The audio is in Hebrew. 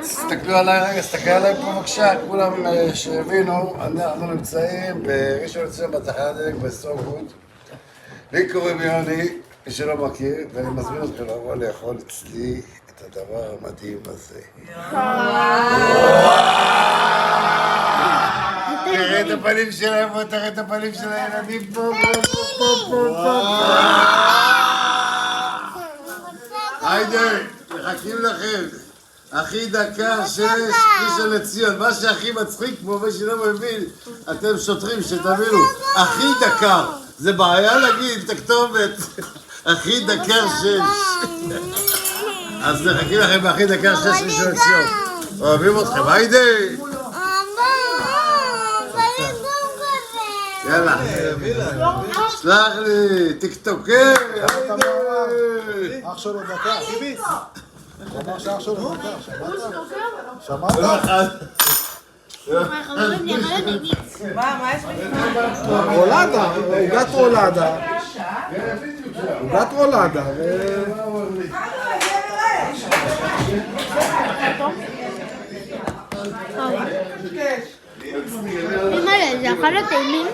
תסתכלו עליי, תסתכל עליי פה בבקשה, כולם שהבינו, אנחנו נמצאים בראשון לציון בתחנת דלק בסוגוד. לי קוראים יוני, מי שלא מכיר, ואני מזמין אתכם לבוא לאכול אצלי את הדבר המדהים הזה. תראה את הפנים שלהם פה, תראה את הפנים של הילדים פה, היידה, מחכים לכם. הכי דקה שיש ראשון לציון, מה שהכי מצחיק פה, מי שלא מבין, אתם שוטרים שתבינו, הכי דקה, זה בעיה להגיד את הכתובת, הכי דקה שיש. אז מחכים לכם בהכי דקה שיש ראשון לציון. אוהבים אתכם, היידה! יאללה, שלח לי, טיקטוקר, היידה! אח שלו דקה, ביבי. הוא אמר שאח שלו דקה, שמעת? שמעת? מה יש לך? רולדה, עוגת רולדה. עוגת רולדה. זה אחד הטעימים.